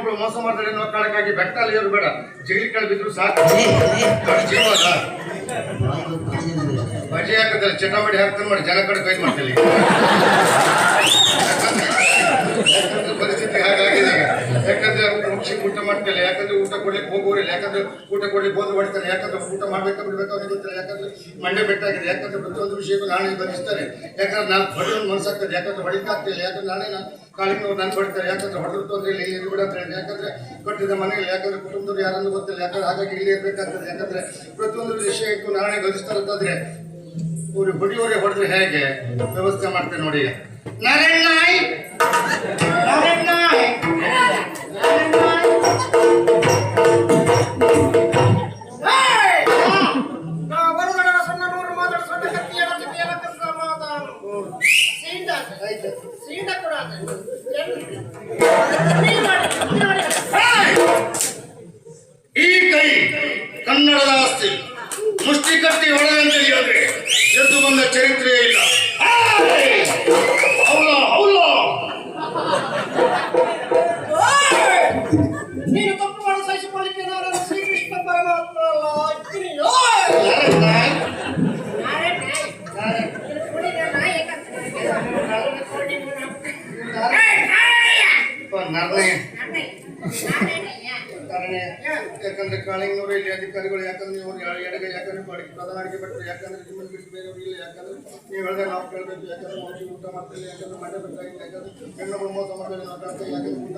ಹೆಣ್ಮಕ್ಳು ಮೋಸ ಮಾಡ್ತಾರೆ ಅನ್ನೋ ಕಾರಣಕ್ಕಾಗಿ ಬೆಟ್ಟ ಅಲ್ಲಿಯೋರು ಬೇಡ, ಜಗಲಿ ಕಳೆ ಬಿದ್ರು ಸಾಕು. ಜೀವ ಅಲ್ಲ ಬಜೆ ಹಾಕತಾರೆ, ಚಟಾವಟಿ ಹಾಕ್ತಾರೆ ಮಾಡಿ ಜನ ಕಡೆ ಕೈ ಮಾಡ್ತಾರೆ. ಪರಿಸ್ಥಿತಿ ಹಾಗಾಗಿದೆ ಈಗ. ಯಾಕಂದ್ರೆ ಮುಗಿಸಿ ಊಟ ಮಾಡ್ತಿಲ್ಲ, ಯಾಕಂದ್ರೆ ಊಟ ಕೊಡ್ಲಿಕ್ಕೆ ಹೋಗೋರಿಲ್ಲ, ಯಾಕಂದ್ರೆ ಊಟ ಕೊಡ್ಲಿಕ್ಕೆ ಹೋದ್ರು ಹೊಡಿತಾರೆ, ಯಾಕಂದ್ರೆ ಊಟ ಮಾಡ್ಬೇಕಾ ಬಿಡ್ಬೇಕು ಅವನಿಗೆ ಗೊತ್ತಿಲ್ಲ, ಯಾಕಂದ್ರೆ ಮಂಡೆ ಬೆಟ್ಟಾಗಿದೆ, ಯಾಕಂದ್ರೆ ಪ್ರತಿಯೊಂದು ವಿಷಯಕ್ಕೂ ನಾಳೆ ಬಂಧಿಸ್ತಾರೆ, ಯಾಕಂದ್ರೆ ನಾನು ಹೊಡೆಯೋದು ಮನಸ್ಸಾಗ್ತದೆ, ಯಾಕಂದ್ರೆ ಹೊಡಿಕಾಗ್ತಿಲ್ಲ, ಯಾಕಂದ್ರೆ ನಾಳೆ ನಾನು ಕಾಳಿನವ್ರು ನಾನು ಹೊಡಿತಾರೆ, ಯಾಕಂದ್ರೆ ಹೊಡೆದ್ರು ತೊಂದರೆ ಇಲ್ಲಿ ಇರು ಬಿಡ ಅಂತ ಹೇಳಿ, ಯಾಕಂದ್ರೆ ಕಟ್ಟಿದ ಮನೆಯಲ್ಲಿ, ಯಾಕಂದ್ರೆ ಕುಟುಂಬದವ್ರು ಯಾರನ್ನು ಗೊತ್ತಿಲ್ಲ, ಯಾಕಂದ್ರೆ ಹಾಗಾಗಿ ಇಲ್ಲಿ ಇರಬೇಕಾಗ್ತದೆ, ಯಾಕಂದ್ರೆ ಪ್ರತಿಯೊಂದು ವಿಷಯಕ್ಕೂ ನಾಳೆ ಗದಿಸ್ತಾರಂತಂದ್ರೆ ಇವ್ರು ಹೊಡಿಯೋರೆ ಹೊಡೆದ್ರೆ ಹೇಗೆ ವ್ಯವಸ್ಥೆ ಮಾಡ್ತೇನೆ ನೋಡಿ. ನಾರಾಯಣ ಈ ಕೈ ಕನ್ನಡದ ಆಸ್ತಿ, ಮುಷ್ಟಿ ಕಟ್ಟಿ ಹೊಡೆದಂತೆ ಹೇಳಿದ್ರೆ ಎದ್ದು ಬಂದ ಚರಿತ್ರೆಯೇ ಇಲ್ಲ. ನೀನು ತಪ್ಪು ಮಾಡಿ ಸಹಿಸಿಕೊಳ್ಳಿಕ್ಕೆ ನಾನು ಶ್ರೀಕೃಷ್ಣ ಪರಮಾತ್ಮ ಯಾಕಂದ್ರೆ ಕಾಳಿಂಗ್ನವರು ಇಲ್ಲಿ ಅಧಿಕಾರಿಗಳು, ಯಾಕಂದ್ರೆ ನೀವು ಎಡಗ, ಯಾಕಂದ್ರೆ ಪ್ರಧಾನ ಅಡಿಗೆ ಬಿಟ್ಟರು, ಯಾಕಂದ್ರೆ ನಿಮ್ಮನ್ನು ಬಿಟ್ಟು ಬೇರೆಯವರು ಇಲ್ಲ, ಯಾಕಂದ್ರೆ ನೀವು ಹೇಳಿದ್ರೆ ನಾವು ಕೇಳಬೇಕು, ಯಾಕಂದ್ರೆ ಮನುಷ್ಯ ಊಟ ಮಾಡ್ತಿಲ್ಲ, ಯಾಕಂದ್ರೆ ಮಂಡೆ ಬೇಕಾಗಿಲ್ಲ, ಯಾಕಂದ್ರೆ ಹೆಣ್ಣುಗಳು ಮೋಸ ಮಾಡಬೇಕು ಮಾತಾಡ್ತಾರೆ, ಯಾಕಂದ್ರೆ ಊಟ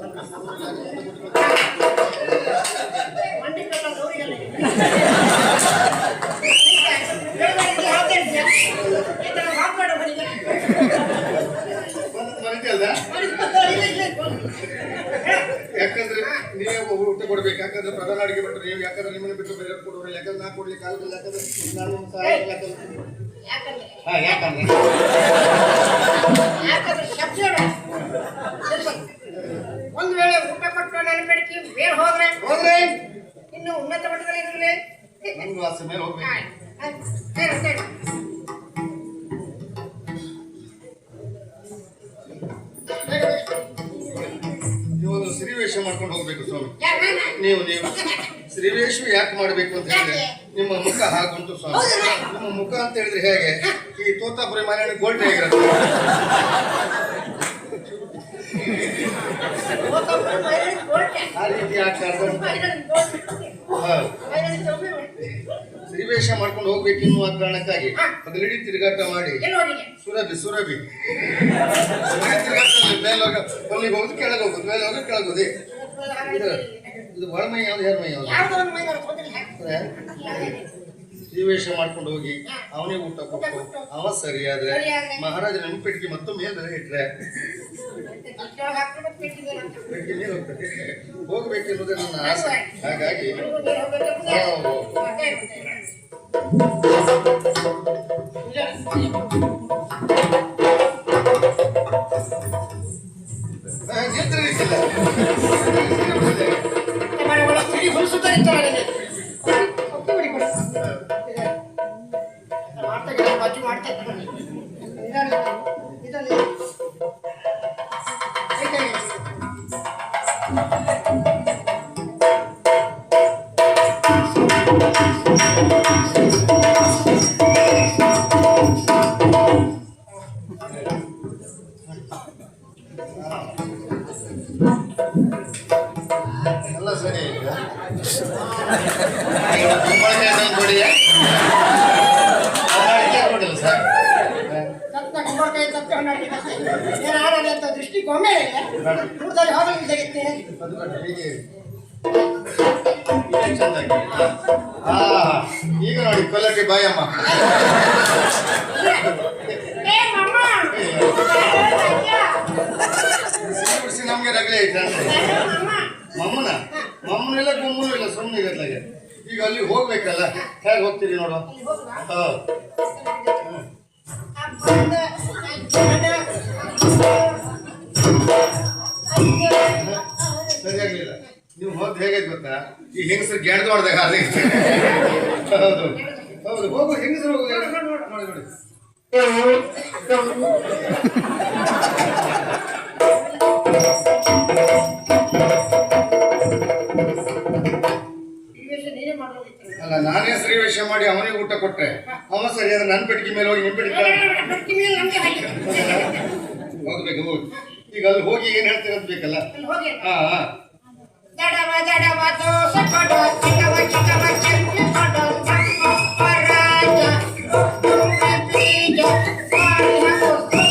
ಯಾಕಂದ್ರೆ ನೀವೇ ಊಟ ಕೊಡ್ಬೇಕು, ಯಾಕಂದ್ರೆ ಪ್ರಧಾನ ಅಡಿಗೆ ಬಿಟ್ಟರು ನೀವು, ಯಾಕಂದ್ರೆ ನಿಮ್ಮನ್ನು ಬಿಟ್ಟು ಬೇರೆ ಕೊಡೋರು, ಯಾಕಂದ್ರೆ ನಾ ಕೊಡ್ಲಿಕ್ಕೆ ಆಗಲ್ಲ, ಯಾಕಂದ್ರೆ ನಾನು ಒಂದು ವೇಳೆ ಊಟ ಕೊಟ್ಟು ನೆನಪಿಡಿಕೆ ಬೇರೆ ಹೋದ್ರೆ ಇನ್ನು ಉನ್ನತ ಮಟ್ಟದಲ್ಲಿ ಇರಲಿ ಒಂದು ವಾಸ ಮೇಲೆ ಹೋಗ್ಬೇಕು. ನೀವೊಂದು ಸ್ತ್ರೀವೇಷ ಮಾಡ್ಕೊಂಡು ಹೋಗ್ಬೇಕು ಸ್ವಾಮಿ. ನೀವು ಸ್ತ್ರೀವೇಷ ಯಾಕೆ ಮಾಡ್ಬೇಕು ಅಂತ ಹೇಳಿದ್ರೆ ನಿಮ್ಮ ಮುಖ ಹಾಗುಂಟು ಸ್ವಾಮಿ. ನಿಮ್ಮ ಮುಖ ಅಂತ ಹೇಳಿದ್ರೆ ಹೇಗೆ ಈ ತೋತಾಪುರಿ ಮನೆ ಗೋಲ್ಡ್ ಹೇಗಿರುತ್ತೆ ಆ ರೀತಿ ಸ್ತ್ರೀವೇಷ ಮಾಡ್ಕೊಂಡು ಹೋಗ್ಬೇಕು ಎನ್ನುವ ಕಾರಣಕ್ಕಾಗಿ ಮೊದಲಿಡೀ ತಿರುಗಾಟ ಮಾಡಿ ಸುರಭಿ ತಿರುಗಾಟ ಮೇಲೋಗ ಕೊಲ್ಲಿಗೆ ಹೋಗುದು, ಕೆಳಗೆ ಹೋಗುದು, ಮೇಲೆ ಹೋಗೋದು, ಕೆಳಗೋದೆ. ಇದು ಒಳಮೈ ಯಾವ್ದು, ಹೆರ್ಮೈ ಯಾವ್ದು? ಸ್ತ್ರೀವೇಷ ಮಾಡ್ಕೊಂಡು ಹೋಗಿ ಅವನೇ ಊಟ ಕೊಟ್ಟು ಅವ ಸರಿಯಾದ್ರೆ ಮಹಾರಾಜ ನೆನಪಿಟ್ಟಿಗೆ ಮತ್ತೊಮ್ಮೆ ಮೇಲೆ ಇಟ್ರೆ ಹೋಗ್ಬೇಕೆನ್ನುವುದೇ ನನ್ನ ಆಸೆ. ಹಾಗಾಗಿ ಎಲ್ಲ ಸರಿ ದೃಷ್ಟಿಗೊಮ್ಮೆ ಈಗ ನೋಡಿ ಕೊಲ್ಲಕ್ಕೆ ಬಾಯಮ್ಮ ನಮ್ಗೆ ರಗಳೆ ಐತೆ ಮಮ್ಮನೆಲ್ಲ ಗುಮ್ಮನೂ ಇಲ್ಲ, ಸುಮ್ಮನೆ ಇರತ್ಲಾಗೆ. ಈಗ ಅಲ್ಲಿ ಹೋಗ್ಬೇಕಲ್ಲ, ಹೇಗೆ ಹೋಗ್ತೀರಿ ನೋಡು. ಸರಿಯಾಗ್ಲಿಲ್ಲ. ನೀವು ಹೋದ್ ಹೇಗೆ ಗೊತ್ತಾ, ಈ ಹೆಂಗಸರು ಗೆಣದು ಹೊಡೆದಾಗ ಹೌದು ಹೌದು ಹೋಗು, ಹೆಂಗಸರು ಹೋಗುದು ನೋಡಿ ನೋಡಿ. ಅಲ್ಲ ನಾನೇ ಶ್ರೀವೇಶ ಮಾಡಿ ಅವನಿಗೆ ಊಟ ಕೊಟ್ರೆ ಅವ ಸರಿ ಅದು ನನ್ನ ಪೆಟ್ಟಿಗೆ ಮೇಲೆ ಹೋಗಿ ನಿಮ್ಮ ಪೆಟ್ಟಿಗೆ ಪೆಟ್ಟಿ ಮೇಲೆ ನಮ್ಗೆ ಹಾಕಿ. ಹೋಗ್ಬೇಕು ಹೋಗಿ ಈಗ ಅಲ್ಲಿ ಹೋಗಿ ಏನ್ ಹೇಳ್ತೀರ ಅಂತ ಬೇಕಲ್ಲ. ಅಲ್ಲಿ ಹೋಗಿ ಹಾ ಹಾ ಜಡವ ದೋಸೆ ಕೊಡು, ಚಿಕ್ಕವ ಚಟ್ನಿ ಕೊಡು, ನಮ್ಮ ಪರಾಜ, ತುಂಬೆ ಬೀಜ, ಮಾಡಿ ಹಾಕು.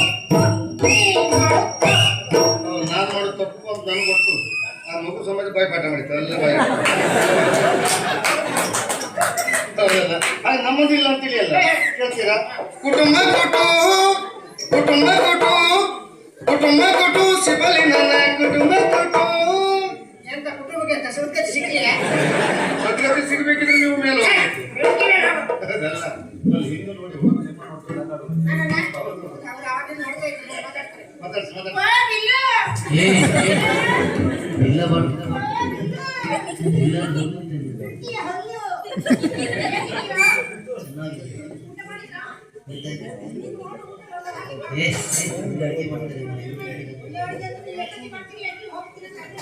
ನಾನ್ ಮಾಡೋ ತಪ್ಪು ಅಂತ ನನ್ಗೆ ಗೊತ್ತು. ಆ ಮಗು ಸಮಾಜ ಬಾಯಿ ಪಾಠ ಮಾಡಿತ್ತು ಅಲ್ಲ ಬಾಯಿ ಹೌದಲ್ಲ ಹಾಗೆ ನಮ್ಮದಿಲ್ಲ ಅಂತ ತಿಳಿಯಲ್ಲ ಕೇಳ್ತೀರಾ. ಕುಟುಂಬ ಕೊಟ್ಟು ಕುಟುಂಬ ಕೊಟ್ಟು ಕುಟುಂಬ ಕೊಟ್ಟು ಸಿಬಲಿ ನನ್ನ ಕುಟುಂಬ ಕೊಟ್ಟು ಎಂತ ಕುಟುಂಬಕ್ಕೆ ಅಂತ ಸುರ್ಕತೆ ಸಿಕ್ಕಿಲ್ಲ. ಸದ್ಗತಿ ಸಿಗ್ಬೇಕಿದ್ರೆ ನೀವು ಮೇಲೆ ಹೋಗ್ಬೇಕು. ಅದಲ್ಲ ಅಲ್ಲಿ ಹಿಂದೆ ನೋಡಿ ಹೋಗಿ ನಿಮ್ಮ ನೋಡ್ತಾರೆ ಅವ್ರು ಆವಾಗಿಂದ ನೋಡ್ತಾ ಇದ್ರು, ಮಾತಾಡ್ತಾರೆ. ಮಾತಾಡ್ಸಿ ಮಾತಾಡ್ಸಿ. ಬಾ, ಬಿಲ್ಲು. ಇಲ್ಲ ಇಲ್ಲ ಈ ಹಲ್ಲು. ಊಟ ಮಾಡಿದ್ರಾ? ಅಡುಗೆ ಮಾಡ್ತಾರೆ ಇಲ್ಲಿ ಹೊಡ್ದೆ ಅಂದ್ರೆ ನೀವು ಎಲ್ಲಿ ಮಾಡ್ತೀರಿ, ಎಲ್ಲಿ ಹೋಗ್ತೀರಿ ಅಂತ ಅರ್ಥ.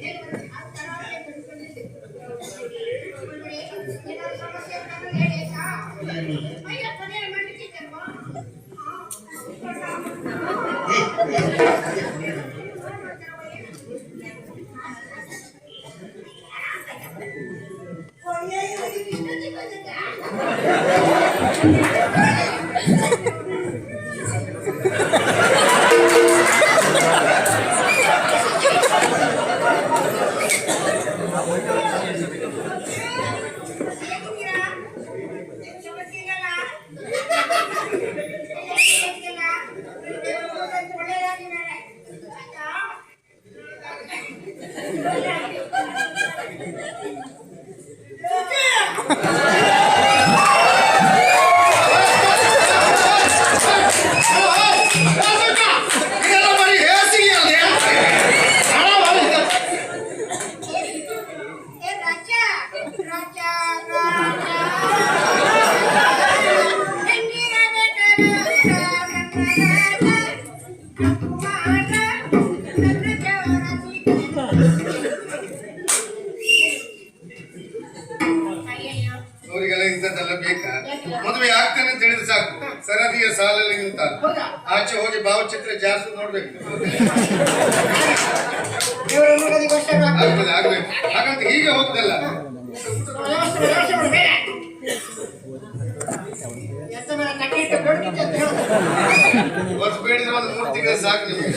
ಏನು ಮಾಡ್ತೀರಿ? ಆ ತರಾವರಿ ಬಿಡ್ಕೊಂಡಿದ್ದೆ. ಏನಾದ್ರು ಸಮಸ್ಯೆ ಇರ್ತಂದ್ರೆ ಹೇಳಿ ಆಯ್ತಾ? ಅಯ್ಯಪ್ಪ, ಏನು ಮಾಡ್ಲಿಕ್ಕಿತ್ತಲ್ವಾ? ಅವರಿಗೆಲ್ಲ ಇಂಥದ್ದೆಲ್ಲ ಬೇಕಾ? ಮದುವೆ ಆಗ್ತೇನೆ ಅಂತ ಹೇಳಿದ್ರೆ ಸಾಕು, ಸರದಿಯ ಸಾಲಲ್ಲಿ ನಿಂತ ಆಚೆ ಹೋಗಿ ಭಾವಚಿತ್ರ ಜಾಸ್ತಿ ನೋಡ್ಬೇಕು. ಆಗ್ತದೆ ಆಗ್ಬೇಕು. ಹಾಗಂತ ಹೀಗೆ ಹೋಗುದಲ್ಲ. ವರ್ಷ ಬೇಡಿದ್ರೆ ಒಂದು 3 ತಿಂಗಳು ಸಾಕು ನಿಮಗೆ.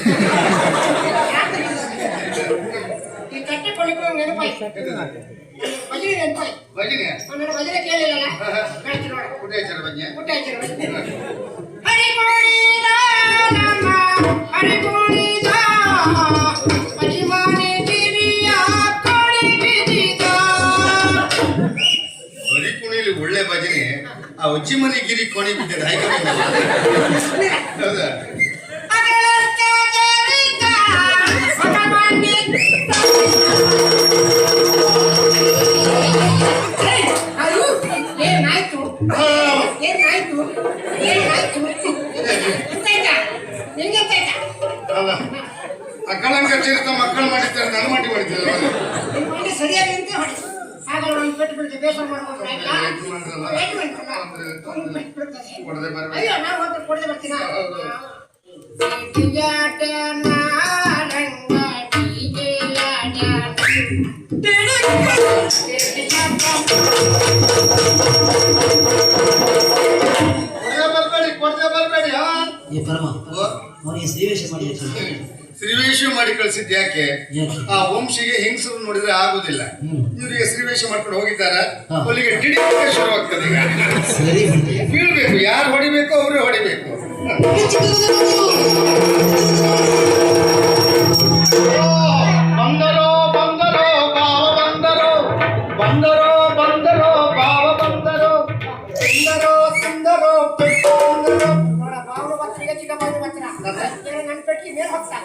ಭಜನೆ ಭಜನೆ ಕೇಳಿಲ್ಲ ಪುಟ್ಟೇಶ್ವರ ಭಜನೆ ಹರಿಕುಣಿಲಿ ಒಳ್ಳೆ ಭಜನೆ. ಆ ಉಚ್ಚಿಮನಿ ಗಿರಿ ಕೊಣಿ ಬಿದ್ದಿದೆ ಹೌದಾ? ಅಲ್ಲ ಅಕ್ಕಳಂಗ ಚರಿತ ಮಕ್ಕಳು ಮಾಡಿದ್ದಾರೆ, ನನ್ನ ಮಟ್ಟಿ ಮಾಡಿದ್ದಾರೆ. ಸರಿಯಾಗಿ ಹಾಗೆ ಪೆಟ್ಟು ಬಿಡ್ತೀವಿ, ಬೇಸರ ಮಾಡ್ಕೊಂಡು ಕೊಡದೆ ಬರ್ಬೇಕು. ಅಯ್ಯೋ ನಾವು ಹೋದ್ರೆ ಕೊಡದೆ ಬರ್ತೀನ. ಕೊಡದೆ ಬರ್ಬೇಡಿ. ಏ ಪರಮ ಅವನಿಗೆ ಶ್ರೀವೇಶ ಮಾಡಿ ಶ್ರೀವೇಶ ಮಾಡಿ ಕಳ್ಸಿದ್ ಯಾಕೆ? ಆ ವಂಶಿಗೆ ಹೆಂಗಸರು ನೋಡಿದ್ರೆ ಆಗುದಿಲ್ಲ. ಇವರಿಗೆ ಶ್ರೀವೇಶ ಮಾಡ್ಕೊಂಡು ಹೋಗಿದ್ದಾರ, ಅಲ್ಲಿಗೆ ಡಿಡಿಕೆ ಶುರುವಾಗ್ತದೆ. ಈಗ ಸರಿ ಬೀಳ್ಬೇಕು, ಯಾರು ಹೊಡಿಬೇಕು ಅವರೇ ಹೊಡಿಬೇಕು. ಬಂದರೋ ಬಂದರೋ ಭಾವ ಬಂದರೋ, ಬಂದರೋ ಬಂದರೋ ಭಾವ ಬಂದರೋ, ಸುಂದರೋ ಸುಂದರೋ ಪೆಟ್ಟು ಬಂದರೋ. ನೋಡ ಬಾವನು ಬರ್ತೀಗ ಚಿಕ್ಕ ಬಾವನು ಬರ್ತೀರ. ನನ್ನ ಪೆಟ್ಟಿಗೆ ಮೇಲೆ ಹೋಗ್ತಾ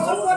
ಸ್ವಲ್ಪ